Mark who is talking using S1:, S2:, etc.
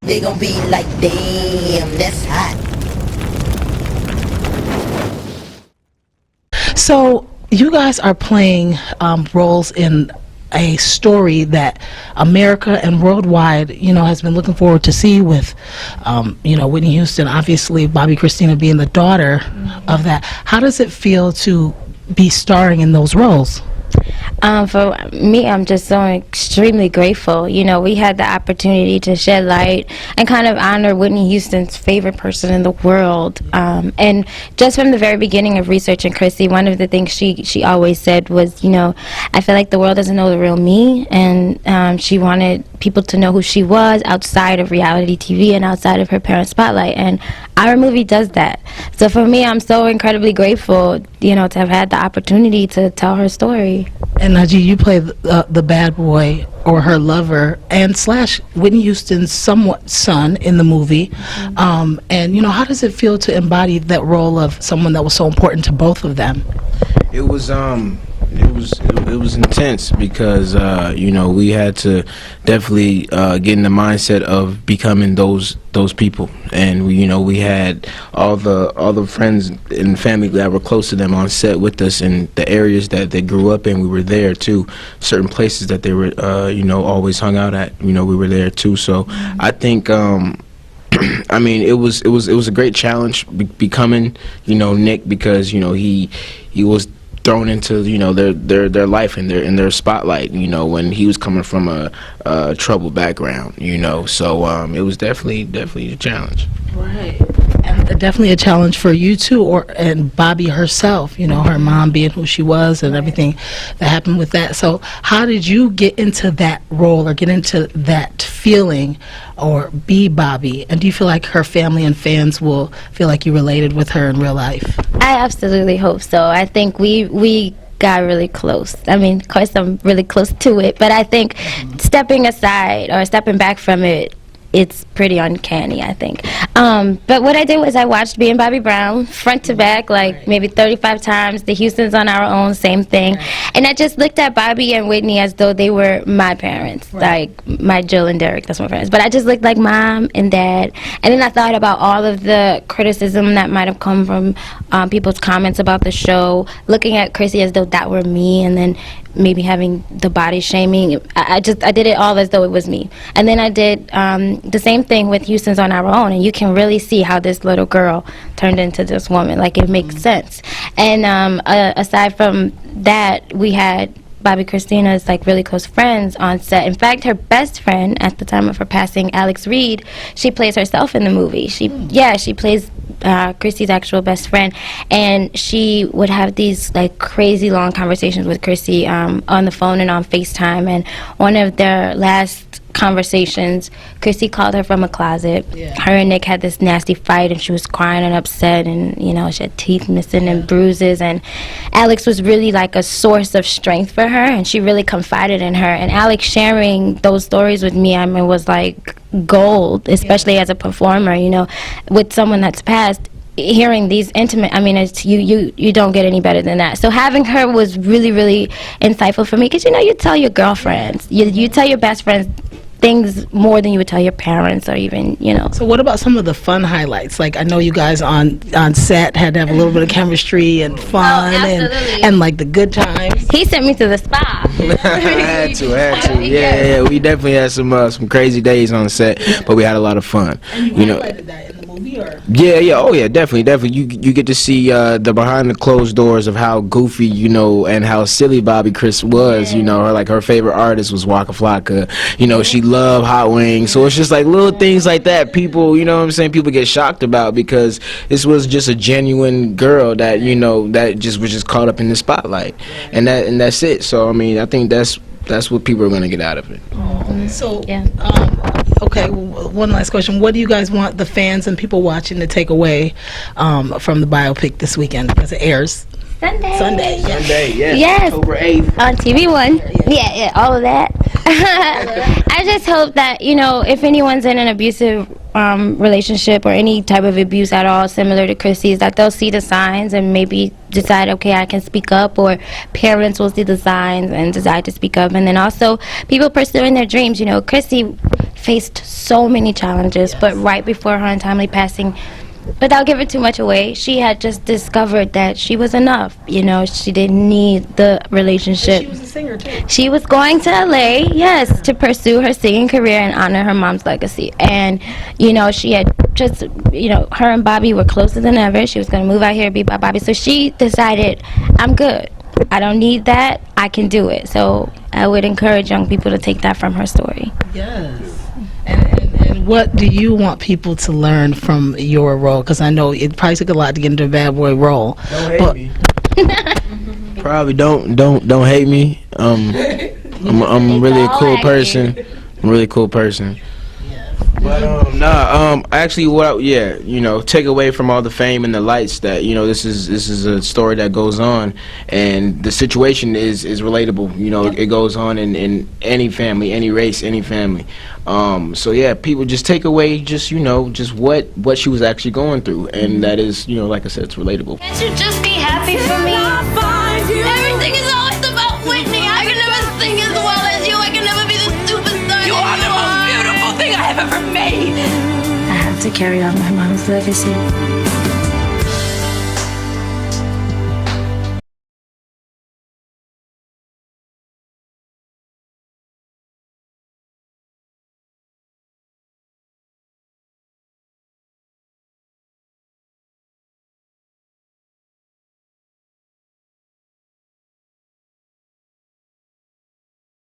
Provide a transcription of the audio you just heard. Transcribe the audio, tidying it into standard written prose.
S1: They gon' be like, damn, that's hot.
S2: So you guys are playing roles in a story that America and worldwide, has been looking forward to see with, Whitney Houston, obviously Bobbi Kristina being the daughter of that. How does it feel to be starring in those roles?
S3: For me, I'm just so extremely grateful. We had the opportunity to shed light and kind of honor Whitney Houston's favorite person in the world. And just from the very beginning of researching Chrissy, one of the things she always said was, I feel like the world doesn't know the real me, and she wanted people to know who she was outside of reality TV and outside of her parents' spotlight. And our movie does that. So for me, I'm so incredibly grateful, to have had the opportunity to tell her story.
S2: And Nadji, you play the bad boy or her lover and / Whitney Houston's somewhat son in the movie. And how does it feel to embody that role of someone that was so important to both of them?
S4: It was intense because we had to definitely get in the mindset of becoming those people, and we had all the friends and family that were close to them on set with us, and the areas that they grew up in, we were there too. Certain places that they were always hung out at, we were there too. So I think I mean, it was a great challenge becoming Nick, because he was thrown into their life and their spotlight, when he was coming from a troubled background, so it was definitely a challenge.
S2: Right. And definitely a challenge for you too, and Bobbi herself, her mom being who she was and everything that happened with that. So how did you get into that role or get into that feeling or be Bobbi? And do you feel like her family and fans will feel like you related with her in real life?
S3: I absolutely hope so. I think we got really close. I mean, of course I'm really close to it, but I think stepping aside or stepping back from it, it's pretty uncanny, I think. But what I did was I watched Me and Bobby Brown front to back, like maybe 35 times. The Houstons on Our Own, same thing. And I just looked at Bobbi and Whitney as though they were my parents, like my Jill and Derek, that's my parents. But I just looked like mom and dad. And then I thought about all of the criticism that might have come from people's comments about the show, looking at Chrissy as though that were me, and then maybe having the body shaming. I did it all as though it was me. And then I did the same thing with Houston's on Our Own, and you can really see how this little girl turned into this woman. Like, it makes sense. And aside from that, we had Bobbi Kristina's really close friends on set. In fact, her best friend at the time of her passing, Alex Reed, she plays herself in the movie. She plays Chrissy's actual best friend, and she would have these crazy long conversations with Chrissy on the phone and on FaceTime. And one of their last conversations, Chrissy called her from a closet. Her and Nick had this nasty fight, and she was crying and upset, and she had teeth missing and bruises, and Alex was really like a source of strength for her, and she really confided in her. And Alex sharing those stories with me, I mean, was like gold, especially as a performer, with someone that's passed. Hearing these intimate, I mean, it's you don't get any better than that. So having her was really, really insightful for me, because you tell your girlfriends, you tell your best friends things more than you would tell your parents, or even
S2: So what about some of the fun highlights? Like, I know you guys on set had to have a little bit of chemistry and fun, and the good times.
S3: He sent me to the spa.
S4: had to. Yeah. We definitely had some crazy days on set, but we had a lot of fun.
S2: And you highlighted that in the movie, or?
S4: Yeah, definitely. You get to see the behind the closed doors of how goofy, and how silly Bobbi Chris was. Her favorite artist was Waka Flocka. She loved hot wings. So it's just little things like that. People, people get shocked about, because this was just a genuine girl that that just was just caught up in the spotlight, and that's it. So I mean, I think that's what people are going to get out of it.
S2: So okay, one last question. What do you guys want the fans and people watching to take away from the biopic this weekend, because it airs Sunday,
S3: yes.
S4: October 8th.
S3: On TVOne. Yeah, all of that. I just hope that, if anyone's in an abusive relationship or any type of abuse at all similar to Chrissy's, that they'll see the signs and maybe decide, okay, I can speak up, or parents will see the signs and decide to speak up. And then also people pursuing their dreams. Chrissy faced so many challenges, but right before her untimely passing, without giving too much away, she had just discovered that she was enough. You know, she didn't need the relationship.
S2: She was a singer too.
S3: She was going to LA, yes, to pursue her singing career and honor her mom's legacy. And, you know, she had just, you know, her and Bobby were closer than ever. She was going to move out here and be by Bobby. So she decided, I'm good. I don't need that. I can do it. So I would encourage young people to take that from her story.
S2: Yes. And what do you want people to learn from your role? Because I know it probably took a lot to get into a bad boy role.
S4: Don't hate me. Probably don't hate me. I'm really a cool person. I'm a really cool person. But actually, you know, take away from all the fame and the lights that, you know, this is a story that goes on, and the situation is relatable. You know, it goes on in any family, any race, any family. So yeah, people just take away just, you know, just what she was actually going through, and that is, you know, like I said, it's relatable.
S3: Can't you just be happy for me? Everything is always about Whitney. I can never sing as well as you. I can never be the superstar. You are the most beautiful thing I have ever made. I have to carry on my mom's legacy.